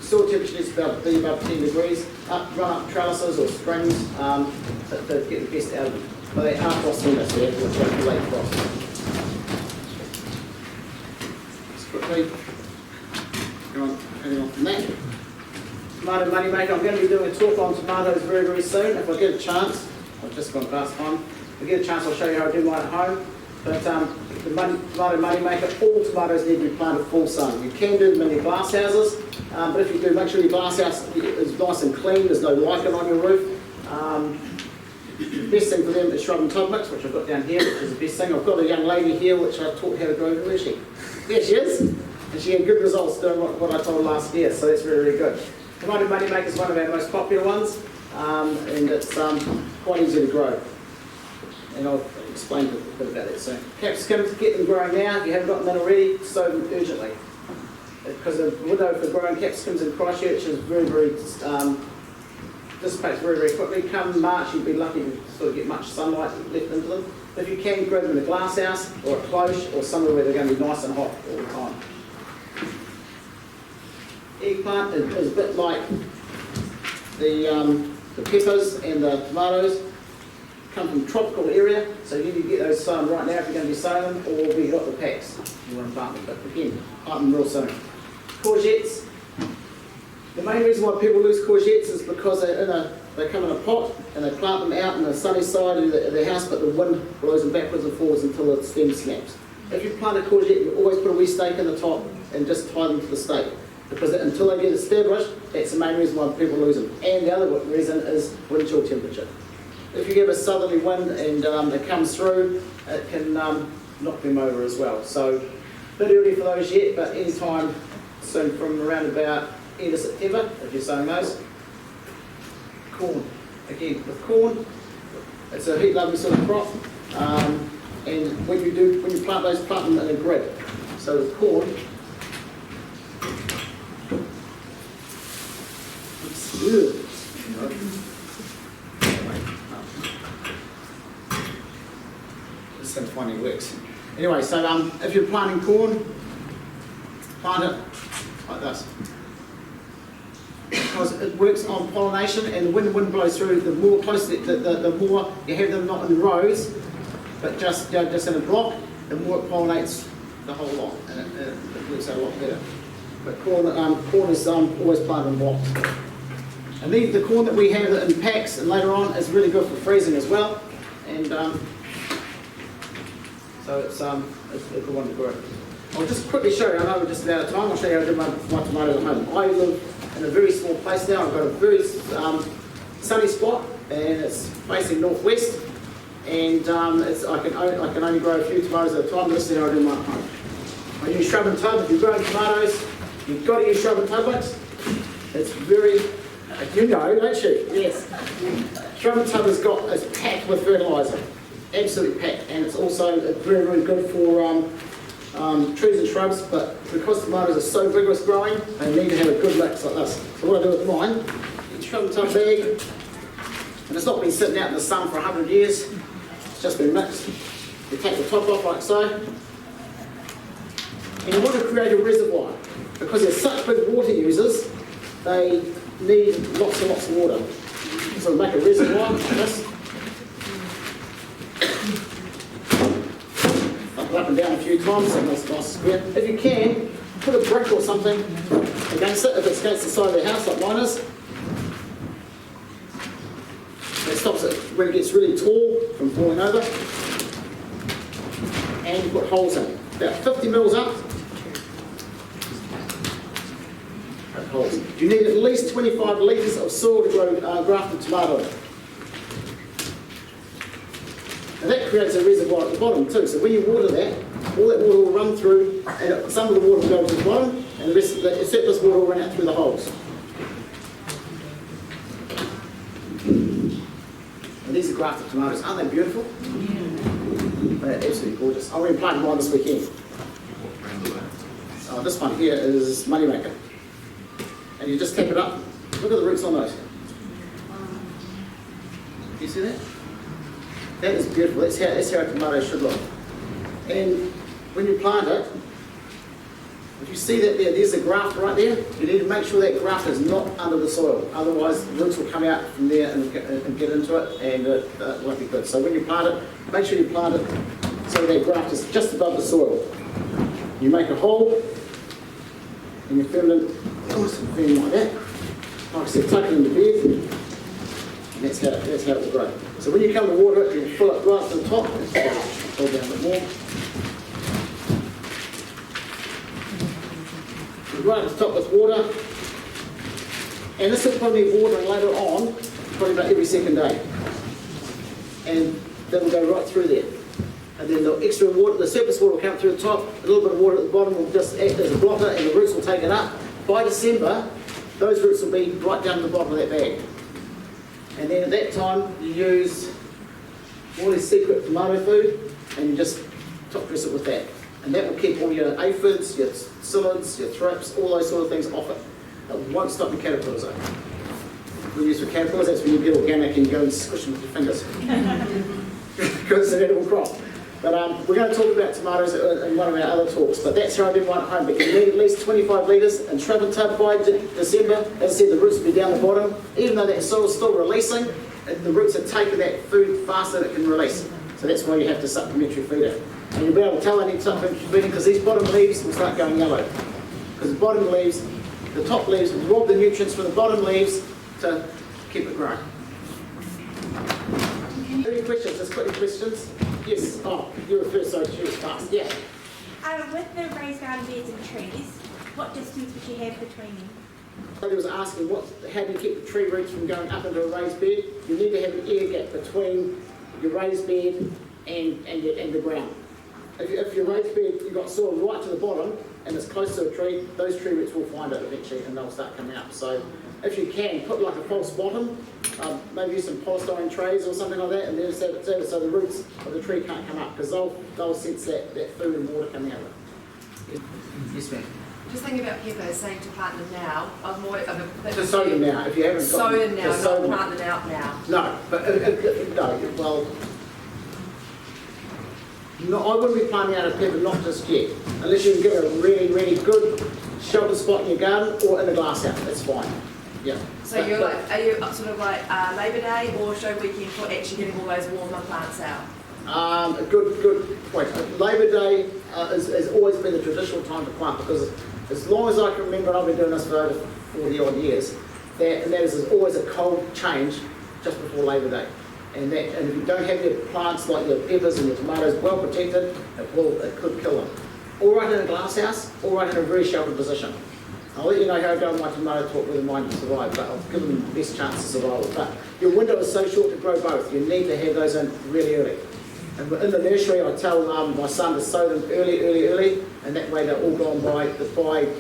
soil temperature needs to be above 10 degrees. Run up trellises or strings to get the best out of them. But they are frost windows, so you have to watch out for late frost. Just quickly, hang on from that. Tomato moneymaker. I'm going to be doing a talk on tomatoes very soon. If I get a chance, I've just gone past time. If I get a chance, I'll show you how I do mine at home. But the tomato moneymaker, all tomatoes need to be planted full sun. You can do them in your glass houses, but if you do, make sure your glass house is nice and clean, there's no lichen on your roof. The best thing for them is shrub and tub mix, which I've got down here, which is the best thing. I've got a young lady here which I've taught how to grow. Where is she? There she is. And she had good results doing what I told her last year, so that's really good. Tomato moneymaker is one of our most popular ones, and it's quite easy to grow. And I'll explain a bit about that soon. Capsicums, get them growing now. If you haven't got them in already, sow them urgently. Because the window for growing capsicums in Christchurch is very dissipates very quickly. Come March, you'll be lucky to sort of get much sunlight left into them. But if you can, grow them in a glass house or a cloche or somewhere where they're going to be nice and hot all the time. Eggplant is a bit like the peppers and the tomatoes. Come from tropical area, so you need to get those sown right now if you're going to be sowing them, or we've got the packs you want to plant them. But again, plant them real soon. Courgettes. The main reason why people lose courgettes is because they come in a pot and they plant them out on the sunny side of their house, but the wind blows them backwards and forwards until the stem snaps. If you plant a courgette, you always put a wee stake in the top and just tie them to the stake. Because until they get established, that's the main reason why people lose them. And the other reason is wind chill temperature. If you get a southerly wind and it comes through, it can knock them over as well. So, a bit early for those yet, but any time soon from around about end of September, if you're sowing those. Corn. Again, with corn, it's a heat-loving sort of crop. And when you plant those, plant them in a grid. So with corn, it's good. Just going to find it works. Anyway, so if you're planting corn, plant it like this. Because it works on pollination, and when the wind blows through, the more closely, the more you have them not in rows, but just in a block, the more it pollinates the whole lot, and it works out a lot better. But corn is always planted in blocks. And the corn that we have in packs and later on is really good for freezing as well, and so it's a good one to grow. I'll just quickly show you. I know we're just about out of time. I'll show you how I do my tomatoes at home. I live in a very small place now. I've got a very sunny spot, and it's facing northwest. And I can only grow a few tomatoes at a time. This is how I do mine at home. I use shrub and tub. If you're growing tomatoes, you've got to use shrub and tub mix. It's very You know, don't you? Yes. Shrub and tub is packed with fertiliser. Absolutely packed. And it's also very, very good for trees and shrubs, but because tomatoes are so vigorous growing, they need to have a good mix like this. So what I do with mine, shrub and tub bag, and it's not been sitting out in the sun for 100 years, it's just been mixed. You take the top off like so, and you want to create a reservoir. Because they're such big water users, they need lots and lots of water. So we make a reservoir like this. Up and down a few times, so nice square. If you can, put a brick or something against it, if it's against the side of the house like mine is. That stops it when it gets really tall from falling over. And you put holes in, about 50 mils up. Holes. You need at least 25 litres of soil to grow grafted tomato in. And that creates a reservoir at the bottom too. So when you water that, all that water will run through, and some of the water will go to the bottom, and the rest of the surplus water will run out through the holes. And these are grafted tomatoes. Aren't they beautiful? Yeah. They're absolutely gorgeous. I'm going to plant mine this weekend. This one here is Moneymaker. And you just tap it up. Look at the roots on those. You see that? That is beautiful. That's how a tomato should look. And when you plant it, if you see that there's a graft right there, you need to make sure that graft is not under the soil. Otherwise, the roots will come out from there and get into it, and it won't be good. So when you plant it, make sure you plant it so that graft is just above the soil. You make a hole, and you fill it in like that. Like I said, tuck it in the bed, and that's how it will grow. So when you come to water it, you fill it right to the top. Pull down a bit more. Right at the top with water. And this will probably be watering later on, probably about every second day. And that will go right through there. And then the extra water, the surplus water will come through the top, a little bit of water at the bottom will just act as a blocker, and the roots will take it up. By December, those roots will be right down to the bottom of that bag. And then at that time, you use all this secret tomato food, and you just top dress it with that. And that will keep all your aphids, your psyllids, your thrips, all those sort of things off it. It won't stop your caterpillars though. We use for caterpillars, that's when you get organic and you go and squish them with your fingers. Because it's an edible crop. But we're going to talk about tomatoes in one of our other talks, but that's how I did one at home. But you need at least 25 litres, and shrub and tub by December, as I said, the roots will be down the bottom. Even though that soil is still releasing, the roots are taking that food faster than it can release. So that's why you have to supplementary feed it. And you'll be able to tell I need supplementary feeding because these bottom leaves will start going yellow. Because the bottom leaves, the top leaves will rob the nutrients from the bottom leaves to keep it growing. Any questions? Just quick questions. Yes. Oh, you were first, so she was fast. Yeah. With the raised garden beds and trees, what distance would you have between them? Somebody was asking, how do you keep the tree roots from going up into a raised bed? You need to have an air gap between your raised bed and the ground. If your raised bed, you've got soil right to the bottom and it's close to a tree, those tree roots will find it eventually and they'll start coming up. So if you can, put like a false bottom, maybe use some polystyrene trays or something like that, and then so the roots of the tree can't come up because they'll sense that food and water coming out of it. Yes, ma'am. Just thinking about peppers, saying to plant them now, I'm more of a... To sow them now, if you haven't got sow them now, to sow not them. plant them out now. No, but no, I wouldn't be planting out a pepper, not just yet, unless you can get a really, really good shelter spot in your garden or in a glass house. That's fine. Yeah. So are you sort of like Labour Day or show weekend for actually getting all those warmer plants out? A good point. Labour Day has always been the traditional time to plant because as long as I can remember, and I've been doing this for over 40 odd years, that is always a cold change just before Labour Day. And if you don't have your plants like your peppers and your tomatoes well protected, it could kill them. All right in a glass house, all right in a very sheltered position. I'll let you know how I go on my tomato talk whether mine can survive, but I'll give them the best chance of survival. But your window is so short to grow both. You need to have those in really early. And in the nursery, I tell my son to sow them early, and that way they're all gone by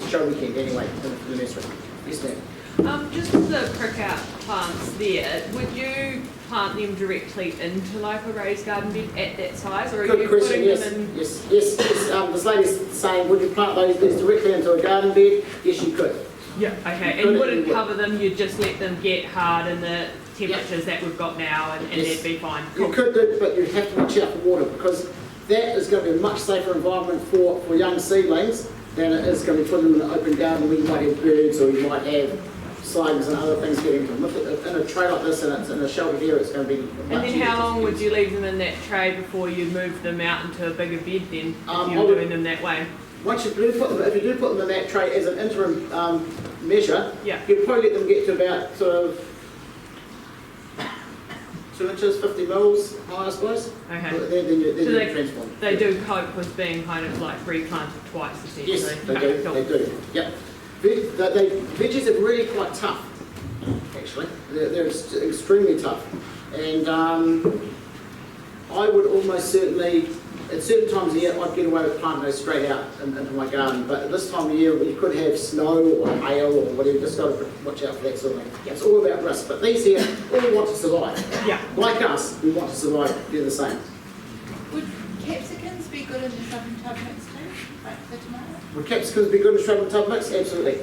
show weekend anyway in the nursery. Yes, ma'am. Just with the prick out plants there, would you plant them directly into like a raised garden bed at that size, or are Good you question, putting yes, them in? yes. This lady's saying, would you plant those beds directly into a garden bed? Yes, you could. Yeah. Okay, You could, and wouldn't you would. cover them, you'd just let them get hard in the temperatures that we've got now and Yes. they'd be fine. You could do, but you'd have to watch out for water, because that is going to be a much safer environment for young seedlings than it is going to be putting them in an open garden where you might have birds or you might have slugs and other things getting to them. In a tray like this and it's in a sheltered area, it's going to be much And then easier how to long would use. you leave them in that tray before you move them out into a bigger bed then, if I you were would- doing them that way? Once you do put them, if you do put them in that tray as an interim measure, Yeah. you'd probably let them get to about sort of 2 inches, 50 mils high, I suppose. Okay. Then you So they- transform. They do cope with being kind of like replanted twice essentially? Yes, they Okay, do. cool. They do. Yep. Veggies are really quite tough. Actually, they're extremely tough, and I would almost certainly, at certain times of the year, I'd get away with planting those straight out into my garden. But at this time of year, you could have snow or hail or whatever. You just got to watch out for that sort of thing. It's all about risk. But these here all want to survive. Yeah. Like us, we want to survive. They're the same. Would capsicums be good in the shrub and tub mix too, like the tomato? Would capsicums be good in shrub and tub mix? Absolutely.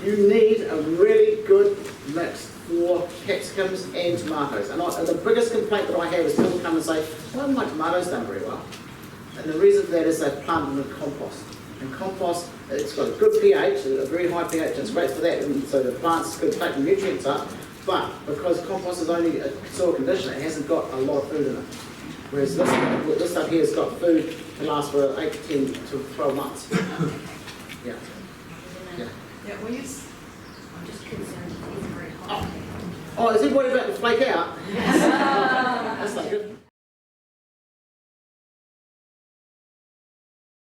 You need a really good mix for capsicums and tomatoes. And the biggest complaint that I have is people come and say, well, my tomatoes done very well. And the reason for that is they've planted them in compost. And compost, it's got a good pH, a very high pH, it's great for that, and so the plants could take the nutrients up. But because compost is only a soil conditioner, it hasn't got a lot of food in it. Whereas this stuff here has got food to last for 8 to 10 to 12 months. Yeah. Yeah. Yeah, we use. I'm just concerned it's very hot. Oh, is everybody about to flake out?